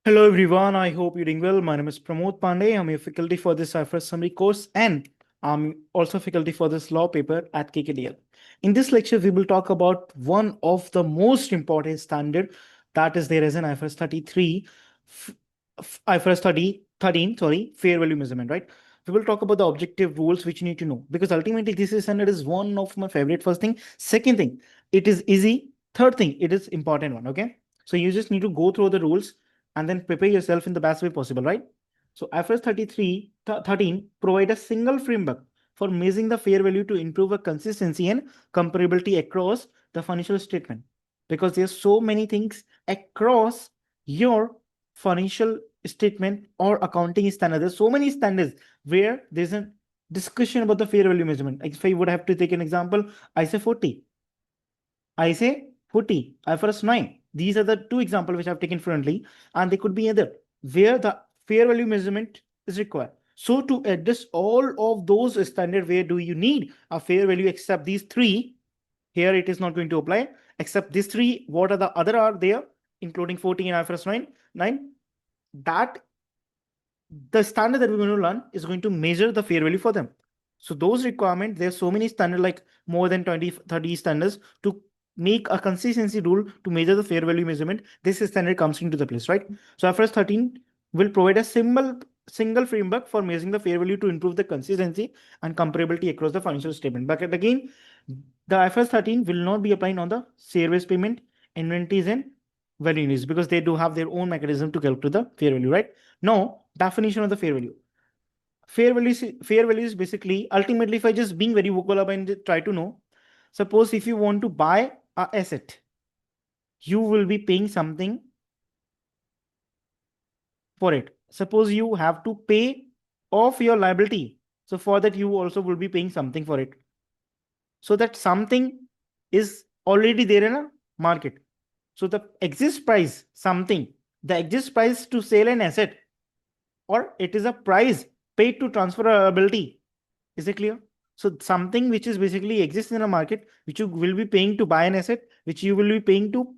Hello everyone, I hope you're doing well. My name is Pramod Pandey. I'm a faculty for this IFRS summary course and I'm also faculty for this law paper at KKDL. In this lecture, we will talk about one of the most important standard that is there as an IFRS 33, IFRS 13, fair value measurement, right? We will talk about the objective rules which you need to know because ultimately this standard is one of my favorite first thing. Second thing, it is easy. Third thing, it is important one, okay? So you just need to go through the rules and then prepare yourself in the best way possible, right? So IFRS 13 provide a single framework for measuring the fair value to improve a consistency and comparability across the financial statement. Because there's so many things across your financial statement or accounting standard. There's so many standards where there's a discussion about the fair value measurement. If I would have to take an example, I say 40, IFRS 9. These are the two examples which I've taken currently, and they could be other where the fair value measurement is required. So to address all of those standards, where do you need a fair value except these three? Here it is not going to apply. Except these three, what are the other are there, including 40 and IFRS 9? That the standard that we're going to learn is going to measure the fair value for them. So those requirements, there's so many standards, like more than 20, 30 standards to make a consistency rule to measure the fair value measurement. This standard comes into the place, right? So IFRS 13 will provide a single framework for measuring the fair value to improve the consistency and comparability across the financial statement. But again, the IFRS 13 will not be applying on the share-based payment, inventories, and value units because they do have their own mechanism to calculate the fair value, right? Now, definition of the fair value. Fair value is basically, ultimately, if I just being very vocal about and try to know, suppose if you want to buy a asset, you will be paying something for it. Suppose you have to pay off your liability. So for that, you also will be paying something for it. So that something is already there in a market. So the exist price, the exist price to sell an asset, or it is a price paid to transfer a liability. Is it clear? So something which is basically exists in a market, which you will be paying to buy an asset, which you will be paying to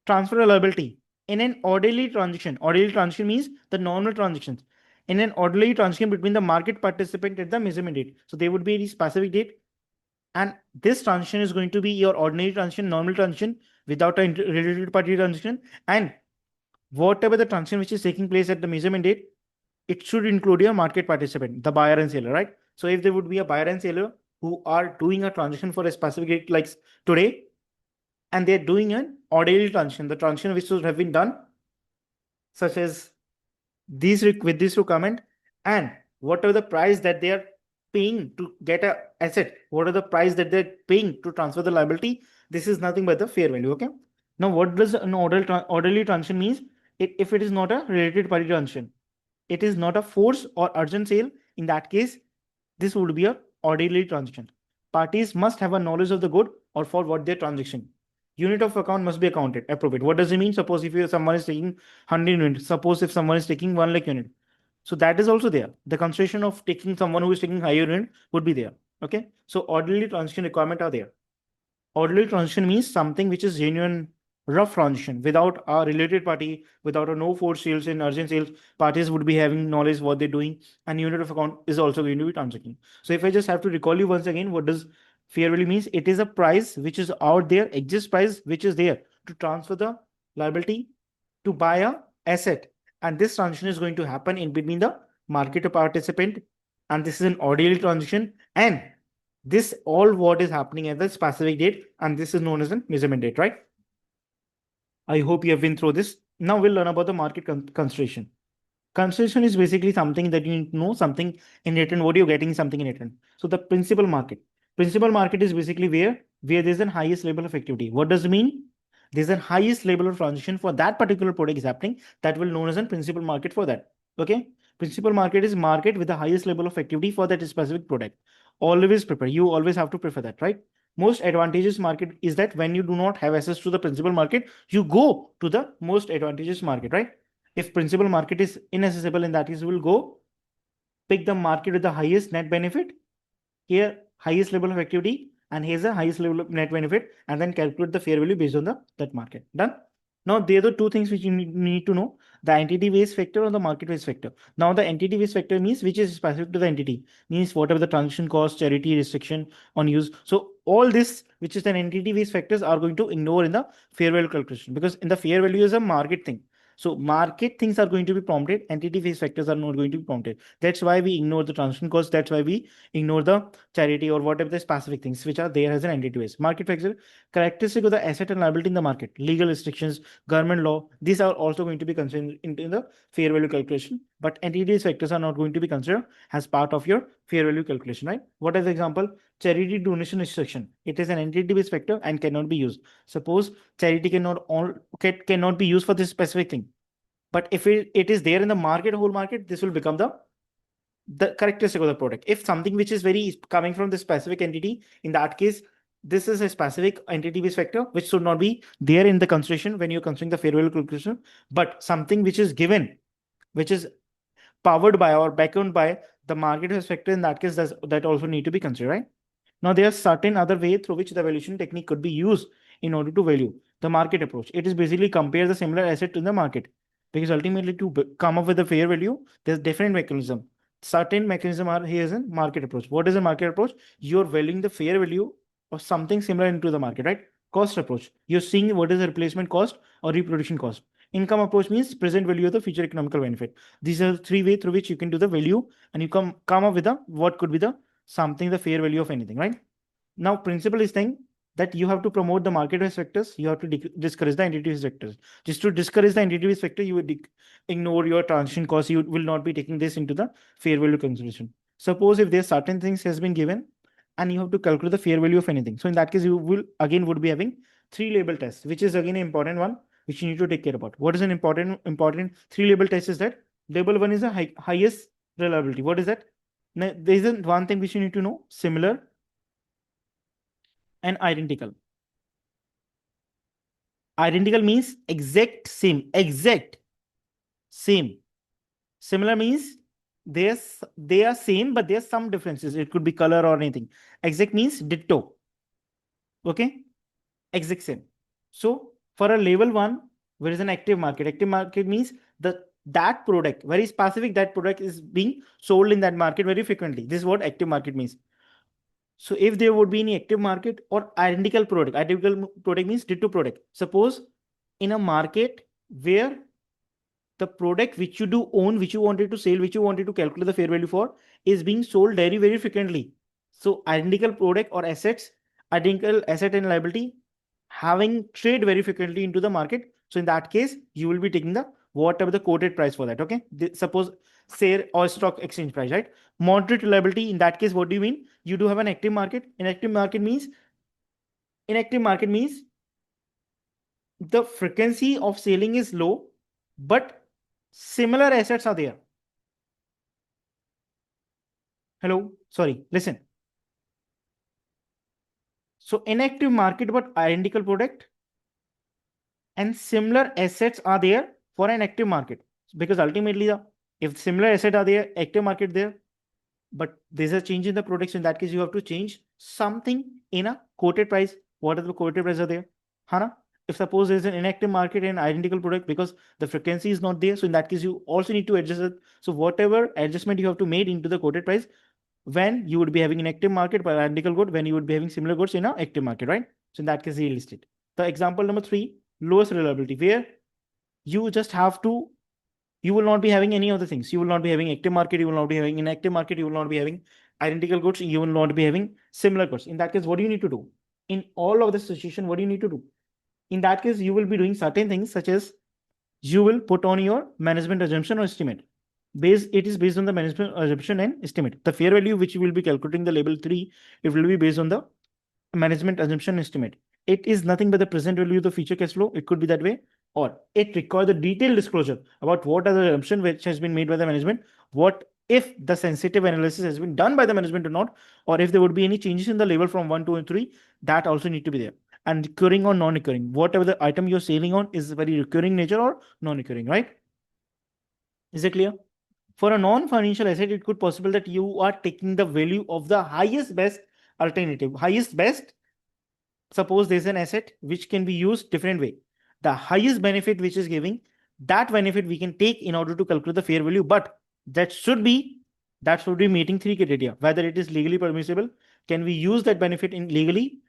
transfer a liability in an orderly transaction. Orderly transaction means the normal transactions. In an orderly transaction between the market participant at the measurement date. So there would be any specific date. And this transaction is going to be your ordinary transaction, normal transaction without a related party transaction. And whatever the transaction which is taking place at the measurement date, it should include your market participant, the buyer and seller, right? So if there would be a buyer and seller who are doing a transaction for a specific date like today, and they're doing an orderly transaction, the transaction which should have been done, such as these with this requirement, and whatever the price that they are paying to get a asset, what are the price that they're paying to transfer the liability, this is nothing but the fair value, okay? Now, what does an orderly transaction means? If it is not a related party transaction, it is not a forced or urgent sale. In that case, this would be a orderly transaction. Parties must have a knowledge of the good or for what they're transaction. Unit of account must be accounted appropriate. What does it mean? Suppose if someone is taking 100 units, suppose if someone is taking 1 lakh unit, so that is also there. The consideration of taking someone who is taking higher unit would be there. Okay, so orderly transaction requirement are there. Orderly transaction means something which is genuine rough transaction without a related party, without a no force sales and urgent sales. Parties would be having knowledge what they're doing, and unit of account is also going to be transacting. So if I just have to recall you once again, what does fair value means? It is a price which is out there, exist price which is there to transfer the liability to buy a asset, and this transaction is going to happen in between the market participant, and this is an orderly transaction, and this all what is happening at the specific date, and this is known as a measurement date, right? I hope you have been through this. Now we'll learn about the market consideration. Consideration is basically something that you need to know something in return, what you're getting something in return. So the principal market. Principal market is basically where there's an highest level of activity. What does it mean? There's a highest level of transaction for that particular product is happening. That will known as a principal market for that. Okay. Principal market is market with the highest level of activity for that specific product. Always prepare. You always have to prefer that, right? Most advantageous market is that when you do not have access to the principal market, you go to the most advantageous market, right? If principal market is inaccessible, in that case, we'll go pick the market with the highest net benefit. Here, highest level of activity, and here's the highest level of net benefit, and then calculate the fair value based on that market. Done? Now, there are the two things which you need to know: the entity-based factor or the market-based factor. Now, the entity-based factor means which is specific to the entity, means whatever the transaction cost, charity, restriction on use. So all this, which is an entity-based factors, are going to ignore in the fair value calculation, because in the fair value is a market thing. So market things are going to be prompted, entity-based factors are not going to be prompted. That's why we ignore the transaction cost. That's why we ignore the charity or whatever the specific things which are there as an entity-based. Market factor, characteristic of the asset and liability in the market, legal restrictions, government law, these are also going to be considered in the fair value calculation, but entity factors are not going to be considered as part of your fair value calculation, right? What is the example? Charity donation restriction. It is an entity-based factor and cannot be used. Suppose charity cannot be used for this specific thing, but if it is there in the market, whole market, this will become the characteristic of the product. If something which is very coming from the specific entity, in that case, this is a specific entity-based factor which should not be there in the consideration when you're considering the fair value calculation. But something which is given, which is powered by or backed by the market-based factor, in that case, that also need to be considered, right? Now, there are certain other way through which the valuation technique could be used in order to value. The market approach. It is basically compare the similar asset to the market, because ultimately to come up with a fair value, there's different mechanism. Certain mechanism are here is a market approach. What is a market approach? You're valuing the fair value of something similar into the market, right? Cost approach. You're seeing what is the replacement cost or reproduction cost. Income approach means present value of the future economical benefit. These are three ways through which you can do the value, and you come up with what could be the fair value of anything, right? Now, principle is saying that you have to promote the market-based factors. You have to discourage the entity-based factors. Just to discourage the entity-based factor, you would ignore your transaction cost. You will not be taking this into the fair value consideration. Suppose if there's certain things has been given and you have to calculate the fair value of anything. So in that case, you would be having three label tests, which is again an important one, which you need to take care about. What is an important three label test is that label one is the highest reliability. What is that? Now, there is one thing which you need to know: similar and identical. Identical means exact same. Similar means they are same, but there's some differences. It could be color or anything. Exact means ditto. Okay, exact same. So for a level one, where is an active market? Active market means that product, very specific, that product is being sold in that market very frequently. This is what active market means. So if there would be any active market or identical product means ditto product. Suppose in a market where the product which you do own, which you wanted to sell, which you wanted to calculate the fair value for, is being sold very, very frequently. So identical product or assets, identical asset and liability having trade very frequently into the market. So in that case, you will be taking the whatever the quoted price for that. Okay. Suppose share or stock exchange price, right? Moderate reliability. In that case, what do you mean? You do have an active market. Inactive market means the frequency of selling is low, but similar assets are there. Hello, sorry, listen. So inactive market, but identical product and similar assets are there for an active market, because ultimately if similar assets are there, active market there, but there's a change in the products. In that case, you have to change something in a quoted price. What are the quoted prices are there? Hana? If suppose there's an inactive market and identical product, because the frequency is not there, so in that case, you also need to adjust it. So whatever adjustment you have to make into the quoted price, when you would be having an active market but identical good, when you would be having similar goods in an active market, right? So in that case, real estate. The example number 3, lowest reliability, where you just have to, you will not be having any other things. You will not be having active market. You will not be having inactive market. You will not be having identical goods. You will not be having similar goods. In that case, what do you need to do? In all of this situation, what do you need to do? In that case, you will be doing certain things, such as you will put on your management assumption or estimate. It is based on the management assumption and estimate. The fair value which you will be calculating the label 3, it will be based on the management assumption estimate. It is nothing but the present value of the future cash flow. It could be that way, or it requires the detailed disclosure about what are the assumptions which has been made by the management, what if the sensitive analysis has been done by the management or not, or if there would be any changes in the label from 1, 2, and 3, that also need to be there. And recurring or non-recurring, whatever the item you're selling on is very recurring nature or non-recurring, right? Is it clear? For a non-financial asset, it could possible that you are taking the value of the highest best alternative. Highest best, suppose there's an asset which can be used different way. the highest benefit which is giving, that benefit we can take in order to calculate the fair value, but that should be meeting three criteria: whether it is legally permissible, can we use that benefit in legally,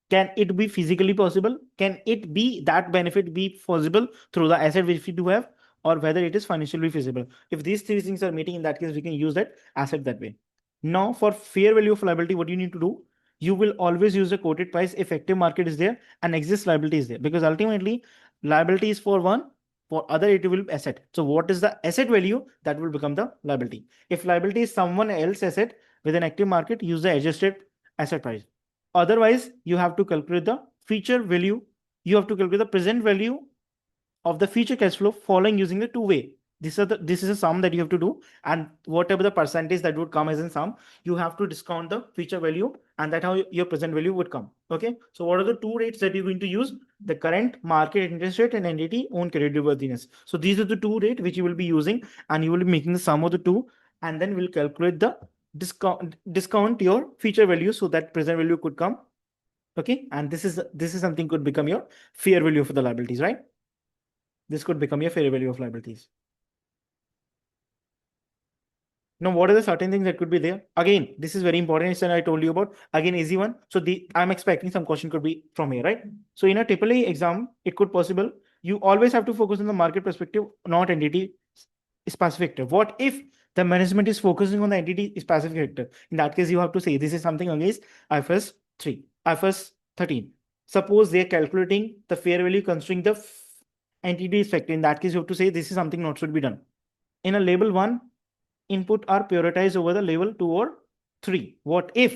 can it be physically possible, can it be that benefit be possible through the asset which we do have, or whether it is financially feasible. If these three things are meeting, in that case we can use that asset that way. Now for fair value of liability, what you need to do, you will always use the quoted price if active market is there and exists liability is there, because ultimately liability is for one, for other it will be asset. So what is the asset value, that will become the liability. If liability is someone else asset with an active market, use the adjusted asset price. Otherwise, you have to calculate the future value. You have to calculate the present value of the future cash flow following using the two-way. This is a sum that you have to do, and whatever the percentage that would come as in sum, you have to discount the future value, and that how your present value would come. Okay. So what are the two rates that you're going to use? The current market interest rate and entity own creditworthiness. So these are the two rates which you will be using, and you will be making the sum of the two, and then we'll calculate the discount your future value so that present value could come. Okay. And this is something could become your fair value for the liabilities, right? This could become your fair value of liabilities. Now, what are the certain things that could be there? Again, this is very important. And I told you about, again, easy one. So I'm expecting some question could be from here, right? So in a AAA exam, it could possible. You always have to focus on the market perspective, not entity specific factor. What if the management is focusing on the entity specific factor? In that case, you have to say this is something against IFRS 3, IFRS 13. Suppose they are calculating the fair value considering the entity factor. In that case, you have to say this is something not should be done. In a label 1, input are prioritized over the level 2 or 3. What if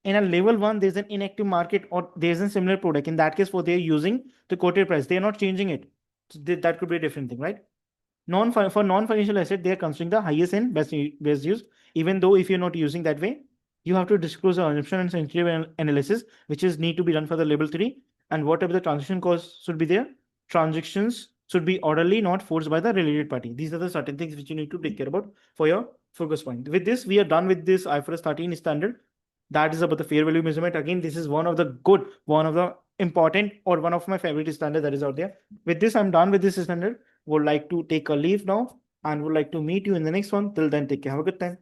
in a level 1 there's an inactive market or there's a similar product? In that case, for they're using the quoted price, they're not changing it. So that could be a different thing, right? For non-financial asset, they are considering the highest and best use. Even though if you're not using that way, you have to disclose the assumption and sensitive analysis, which is need to be done for the level 3. And whatever the transaction cost should be there, transactions should be orderly, not forced by the related party. These are the certain things which you need to take care about for your focus point. With this, we are done with this IFRS 13 standard. That is about the fair value measurement. Again, this is one of the important, or one of my favorite standard that is out there. With this, I'm done with this standard. Would like to take a leave now and would like to meet you in the next one. Till then, take care. Have a good time.